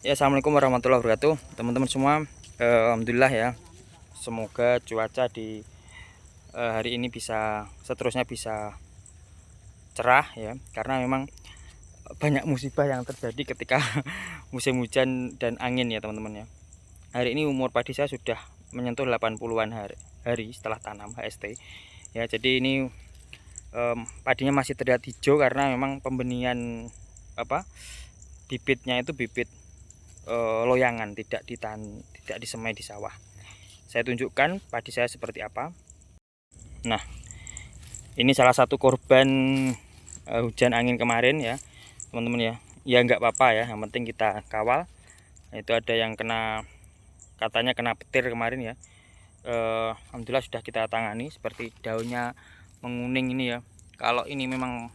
Ya, assalamualaikum warahmatullahi wabarakatuh, teman-teman semua. Alhamdulillah ya, semoga cuaca di hari ini seterusnya bisa cerah ya, karena memang banyak musibah yang terjadi ketika musim hujan dan angin ya teman-teman ya. Hari ini umur padi saya sudah menyentuh 80-an hari setelah tanam HST ya. Jadi ini padinya masih terlihat hijau karena memang pembenihan bibitnya itu bibit loyangan, tidak disemai di sawah. Saya tunjukkan padi saya seperti apa. Nah, ini salah satu korban hujan angin kemarin ya teman-teman ya. Ya nggak apa-apa ya, yang penting kita kawal. Itu ada yang katanya kena petir kemarin ya. Alhamdulillah sudah kita tangani. Seperti daunnya menguning ini ya. Kalau ini memang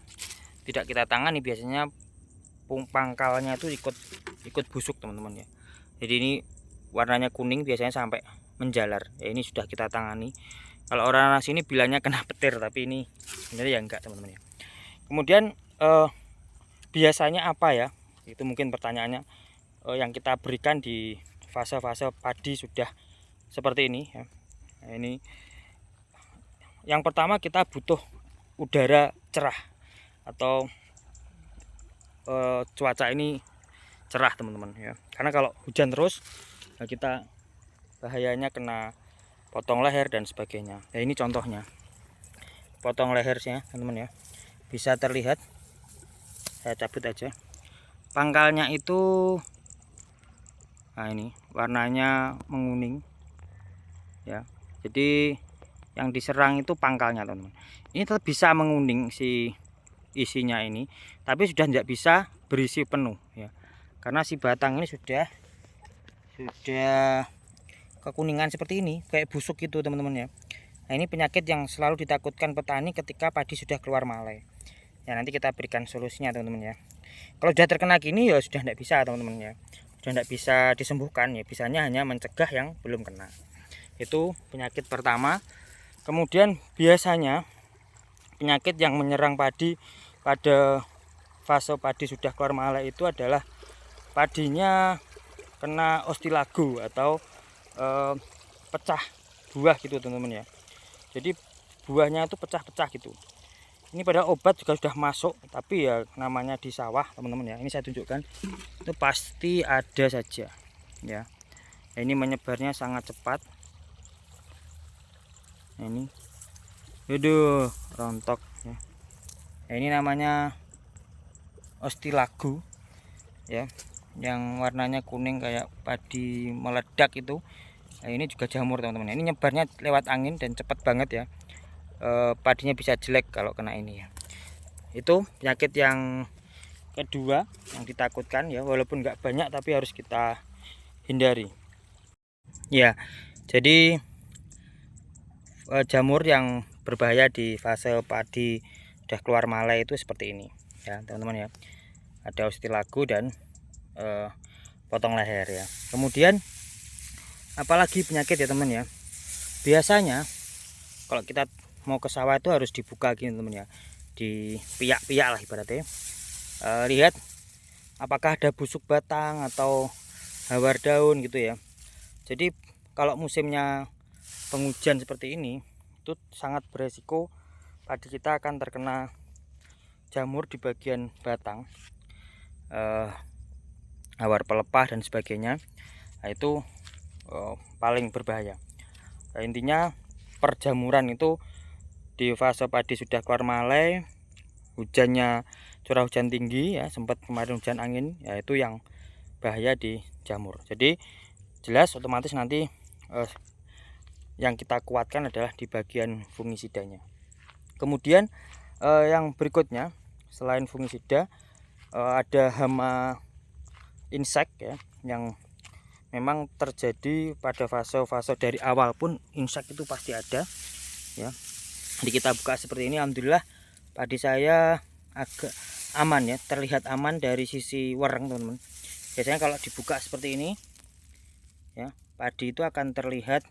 tidak kita tangani, biasanya pangkalnya itu ikut busuk teman-teman ya. Jadi ini warnanya kuning, biasanya sampai menjalar ya. Ini sudah kita tangani. Kalau orang sini bilangnya kena petir, tapi ini sebenarnya ya enggak teman-teman ya. Kemudian biasanya apa ya, itu mungkin pertanyaannya, yang kita berikan di fase-fase padi sudah seperti ini ya. Nah, ini yang pertama, kita butuh udara cerah atau cuaca ini cerah teman-teman ya, karena kalau hujan terus kita bahayanya kena potong leher dan sebagainya. Nah, ini contohnya potong lehernya teman-teman ya, bisa terlihat. Saya cabut aja pangkalnya itu. Nah, ini warnanya menguning ya, jadi yang diserang itu pangkalnya teman-teman. Ini tetap bisa menguning si isinya ini, tapi sudah tidak bisa berisi penuh ya, karena si batang ini sudah kekuningan seperti ini, kayak busuk gitu teman-teman ya. Nah, ini penyakit yang selalu ditakutkan petani ketika padi sudah keluar malai ya. Nanti kita berikan solusinya teman-teman ya. Kalau sudah terkena gini ya sudah tidak bisa teman-teman ya, sudah tidak bisa disembuhkan ya, bisanya hanya mencegah yang belum kena. Itu penyakit pertama. Kemudian biasanya penyakit yang menyerang padi pada fase padi sudah keluar malai itu adalah padinya kena ostilago atau pecah buah gitu teman-teman ya. Jadi buahnya itu pecah-pecah gitu. Ini pada obat juga sudah masuk, tapi ya namanya di sawah teman-teman ya. Ini saya tunjukkan, itu pasti ada saja ya. Ini menyebarnya sangat cepat. Ini aduh, rontok ya. Ini namanya ostilago ya, yang warnanya kuning kayak padi meledak itu. Nah, ini juga jamur teman-teman. Ini nyebarnya lewat angin dan cepat banget ya. Padinya bisa jelek kalau kena ini ya. Itu penyakit yang kedua yang ditakutkan ya, walaupun nggak banyak tapi harus kita hindari ya. Jadi jamur yang berbahaya di fase padi sudah keluar malai itu seperti ini ya teman-teman ya. Ada ostilago dan potong leher ya. Kemudian apalagi penyakit ya teman ya, biasanya kalau kita mau ke sawah itu harus dibuka gini teman ya, di piak-piak lah ibaratnya. Lihat apakah ada busuk batang atau hawar daun gitu ya. Jadi kalau musimnya penghujan seperti ini, itu sangat beresiko padi kita akan terkena jamur di bagian batang, hawar pelepah dan sebagainya. Nah, itu paling berbahaya. Nah, intinya perjamuran itu di fase padi sudah keluar malai, hujannya curah hujan tinggi ya, sempat kemarin hujan angin ya, itu yang bahaya di jamur. Jadi jelas otomatis nanti yang kita kuatkan adalah di bagian fungisidanya. Kemudian yang berikutnya selain fungisida, ada hama insek ya, yang memang terjadi pada fase-fase dari awal pun insek itu pasti ada ya. Jadi kita buka seperti ini, alhamdulillah padi saya agak aman ya, terlihat aman dari sisi wereng teman-teman. Biasanya kalau dibuka seperti ini ya, padi itu akan terlihat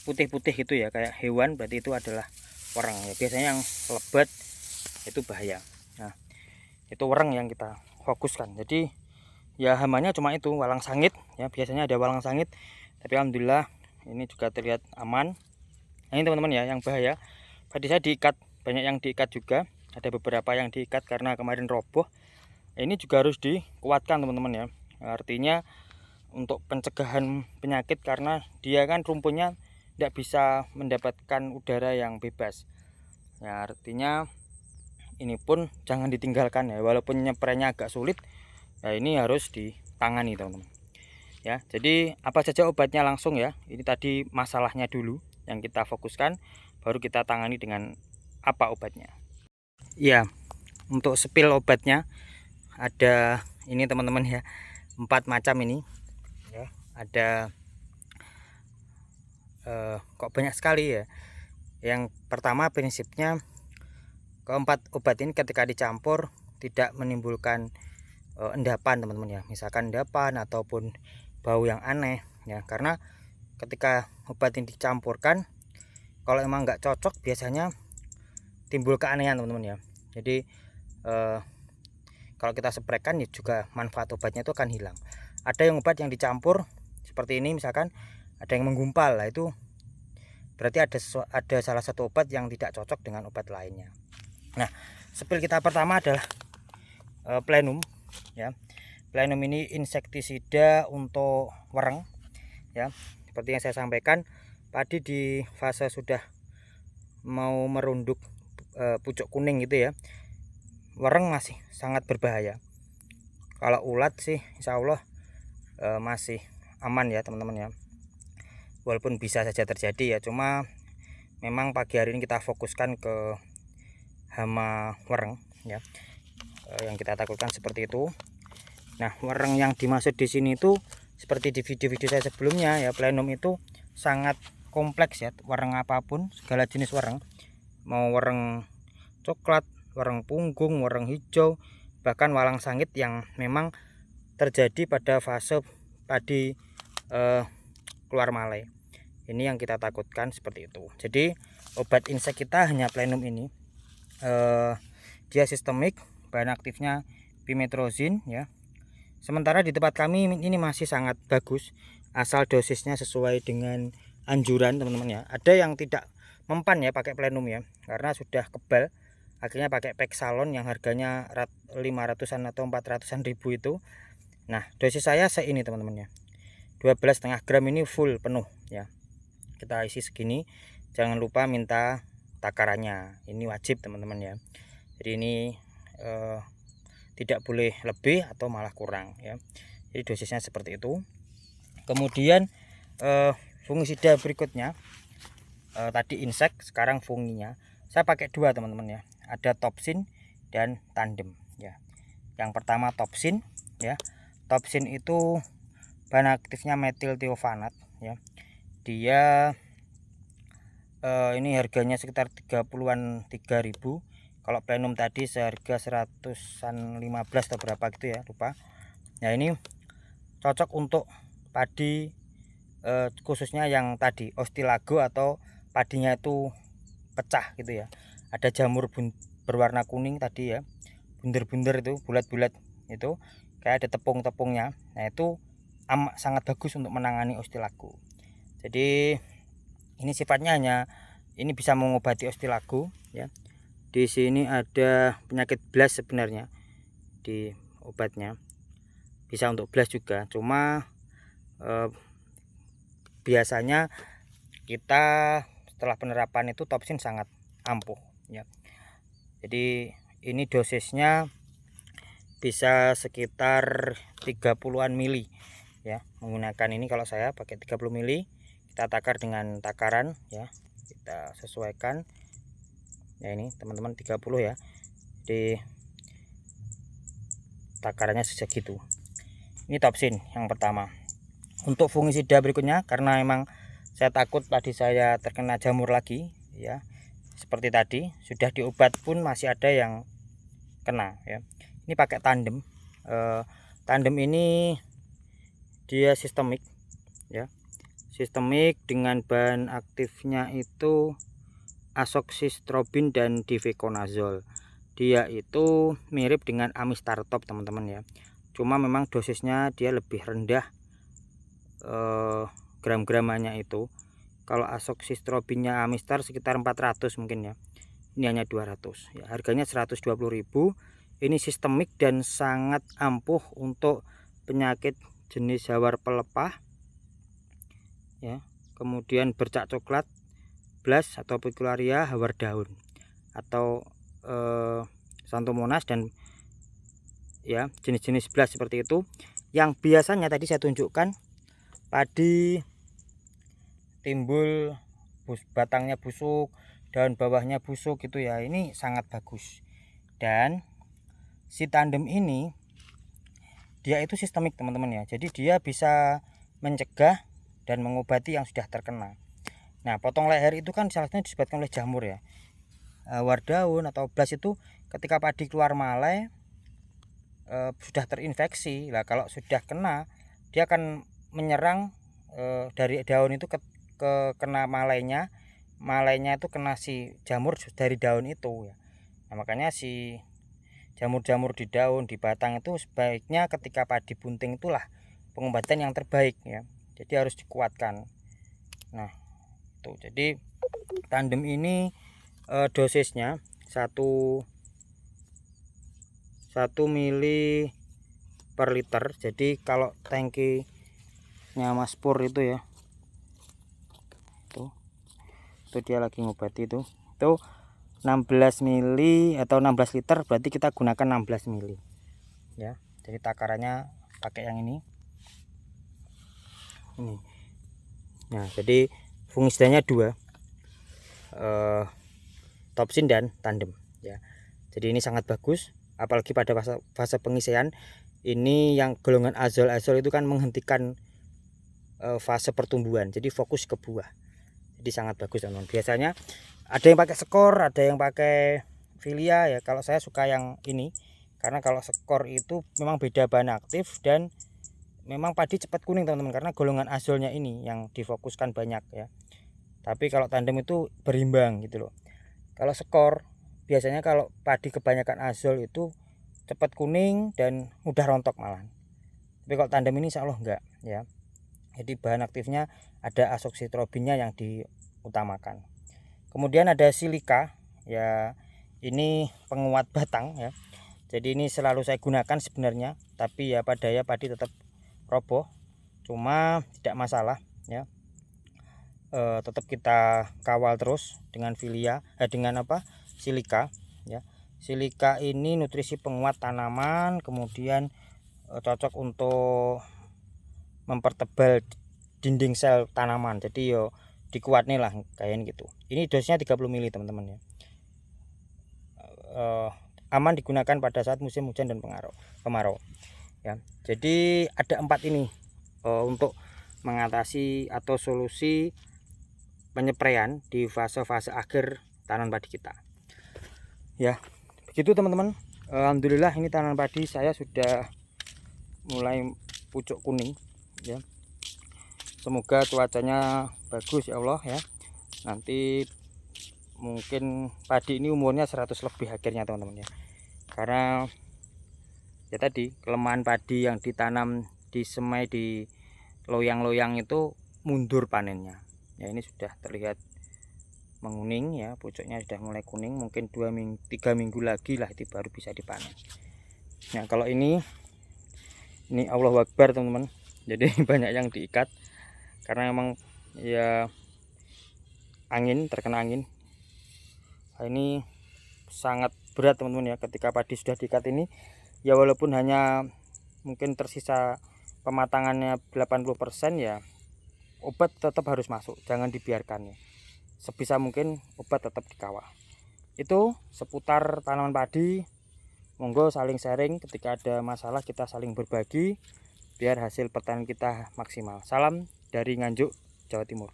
putih-putih gitu ya, kayak hewan, berarti itu adalah wereng ya. Biasanya yang lebat itu bahaya. Nah, itu wereng yang kita fokuskan. Jadi ya hamanya cuma itu, walang sangit ya, biasanya ada walang sangit, tapi alhamdulillah ini juga terlihat aman. Nah ini teman-teman ya, yang bahaya padi saya diikat, banyak yang diikat juga, ada beberapa yang diikat karena kemarin roboh. Ini juga harus dikuatkan teman-teman ya, artinya untuk pencegahan penyakit, karena dia kan rumputnya tidak bisa mendapatkan udara yang bebas ya, artinya ini pun jangan ditinggalkan ya, walaupun nyeprenya agak sulit ya, ini harus ditangani teman-teman ya. Jadi apa saja obatnya langsung ya, ini tadi masalahnya dulu yang kita fokuskan, baru kita tangani dengan apa obatnya ya. Untuk spill obatnya ada ini teman-teman ya, 4 macam ini ya, ada kok banyak sekali ya. Yang pertama prinsipnya, keempat obat ini ketika dicampur tidak menimbulkan endapan teman-teman ya, misalkan endapan ataupun bau yang aneh ya, karena ketika obat ini dicampurkan, kalau emang nggak cocok biasanya timbul keanehan teman-teman ya. Jadi kalau kita spraykan ya juga manfaat obatnya itu akan hilang. Ada yang obat yang dicampur seperti ini, misalkan ada yang menggumpal, lah itu berarti ada salah satu obat yang tidak cocok dengan obat lainnya. Nah, spill kita pertama adalah Plenum ya. Plenum ini insektisida untuk wereng ya. Seperti yang saya sampaikan, padi di fase sudah mau merunduk pucuk kuning gitu ya, wereng masih sangat berbahaya. Kalau ulat sih insya Allah masih aman ya teman-teman ya, walaupun bisa saja terjadi ya, cuma memang pagi hari ini kita fokuskan ke hama wereng ya, yang kita takutkan seperti itu. Nah, wereng yang dimaksud di sini itu seperti di video-video saya sebelumnya ya, Plenum itu sangat kompleks ya, wereng apapun, segala jenis wereng, mau wereng coklat, wereng punggung, wereng hijau, bahkan walang sangit yang memang terjadi pada fase padi keluar malai. Ini yang kita takutkan seperti itu. Jadi obat insek kita hanya Plenum ini. Dia sistemik, bahan aktifnya pimetrozin ya. Sementara di tempat kami ini masih sangat bagus, asal dosisnya sesuai dengan anjuran teman-teman ya. Ada yang tidak mempan ya pakai Plenum ya, karena sudah kebal, akhirnya pakai Pexalon yang harganya 500-an atau 400-an ribu itu. Nah, dosis saya seini teman-teman ya, 12,5 gram ini full penuh ya. Kita isi segini, jangan lupa minta takarannya, ini wajib teman-teman ya. Jadi ini tidak boleh lebih atau malah kurang ya. Jadi dosisnya seperti itu. Kemudian fungisida berikutnya, tadi insek, sekarang funginya saya pakai dua teman-teman ya, ada Topsin dan Tandem ya. Yang pertama Topsin ya. Topsin itu bahan aktifnya metil thiofanat ya. Dia ini harganya sekitar 30-an 3.000. Kalau Plenum tadi seharga 100-an 15 atau berapa gitu ya, lupa. Nah, ini cocok untuk padi khususnya yang tadi Ostilago atau padinya itu pecah gitu ya. Ada jamur berwarna kuning tadi ya, bunder-bunder itu, bulat-bulat itu, kayak ada tepung-tepungnya. Nah, itu sangat bagus untuk menangani Ostilago. Jadi ini sifatnya hanya ini bisa mengobati Ostilago ya. Di sini ada penyakit blast sebenarnya di obatnya, bisa untuk blast juga, cuma biasanya kita setelah penerapan itu Topsin sangat ampuh ya. Jadi ini dosisnya bisa sekitar 30-an mili ya, menggunakan ini. Kalau saya pakai 30 mili, kita takar dengan takaran ya, kita sesuaikan ya, ini teman-teman 30 ya, jadi takarannya segitu. Ini Topsin yang pertama. Untuk fungisida berikutnya, karena memang saya takut padi saya terkena jamur lagi ya, seperti tadi sudah diobat pun masih ada yang kena ya. Ini pakai Tandem. Tandem ini dia sistemik ya, sistemik dengan bahan aktifnya itu azoxystrobin dan difeconazole. dia itu mirip dengan Amistar Top teman-teman ya, cuma memang dosisnya dia lebih rendah gram-gramannya itu. Kalau azoxystrobinnya Amistar sekitar 400 mungkin ya, ini hanya 200 ya, harganya 120.000. Ini sistemik dan sangat ampuh untuk penyakit jenis hawar pelepah ya, kemudian bercak coklat, blast atau picularia, hawar daun atau Xanthomonas, dan ya jenis-jenis blast seperti itu yang biasanya tadi saya tunjukkan padi timbul batangnya busuk, daun bawahnya busuk gitu ya. Ini sangat bagus. Dan si tandem ini dia itu sistemik teman-teman ya, jadi dia bisa mencegah dan mengobati yang sudah terkena. Nah, potong leher itu kan salah satunya disebabkan oleh jamur ya, hawar daun atau blast itu ketika padi keluar malai sudah terinfeksi. Nah, kalau sudah kena dia akan menyerang dari daun itu ke kena malainya itu kena si jamur dari daun itu ya. Nah, makanya si jamur-jamur di daun, di batang itu sebaiknya ketika padi bunting itulah pengobatan yang terbaik ya, jadi harus dikuatkan. Nah itu, jadi tandem ini dosisnya 1 mili per liter. Jadi kalau tangkinya Mas Pur itu ya, itu dia lagi ngobati itu 16 mili atau 16 liter, berarti kita gunakan 16 mili ya. Jadi takarannya pakai yang ini. Nah, jadi fungisidanya 2, Topsin dan tandem ya. Jadi ini sangat bagus, apalagi pada fase pengisian ini. Yang golongan azol itu kan menghentikan fase pertumbuhan, jadi fokus ke buah. Jadi sangat bagus teman-teman. Biasanya ada yang pakai skor, ada yang pakai filia ya. Kalau saya suka yang ini karena kalau skor itu memang beda bahan aktif dan memang padi cepat kuning teman-teman, karena golongan azolnya ini yang difokuskan banyak ya. Tapi kalau tandem itu berimbang gitu loh. Kalau skor biasanya kalau padi kebanyakan azol itu cepat kuning dan mudah rontok malah. Tapi kalau tandem ini insya Allah enggak ya. Jadi bahan aktifnya ada azoxystrobinnya yang diutamakan. Kemudian ada silika ya, ini penguat batang ya. Jadi ini selalu saya gunakan sebenarnya, tapi ya pada ya padi tetap roboh, cuma tidak masalah ya. Tetap kita kawal terus dengan filia dengan silika ya. Silika ini nutrisi penguat tanaman, kemudian cocok untuk mempertebal dinding sel tanaman. Jadi yo dikuat nih lah kayak gitu. Ini dosisnya 30 ml teman-teman ya. Aman digunakan pada saat musim hujan dan kemarau ya. Jadi ada 4 ini untuk mengatasi atau solusi penyepraian di fase-fase akhir tanaman padi kita ya. Begitu teman-teman. Alhamdulillah ini tanaman padi saya sudah mulai pucuk kuning ya. Semoga cuacanya bagus ya Allah ya. Nanti mungkin padi ini umurnya 100 lebih akhirnya teman-teman ya. Karena ya tadi kelemahan padi yang ditanam disemai di loyang-loyang itu mundur panennya. Ya ini sudah terlihat menguning ya, pucuknya sudah mulai kuning, mungkin 3 minggu lagi lah itu baru bisa dipanen. Nah kalau ini Allahu Akbar teman-teman. Jadi banyak yang diikat karena memang ya terkena angin. Nah, ini sangat berat teman-teman ya, ketika padi sudah diikat ini ya, walaupun hanya mungkin tersisa pematangannya 80% ya, obat tetap harus masuk, jangan dibiarkan ya. Sebisa mungkin obat tetap dikawal. Itu seputar tanaman padi. Monggo saling sharing, ketika ada masalah kita saling berbagi biar hasil pertanian kita maksimal. Salam dari Nganjuk, Jawa Timur.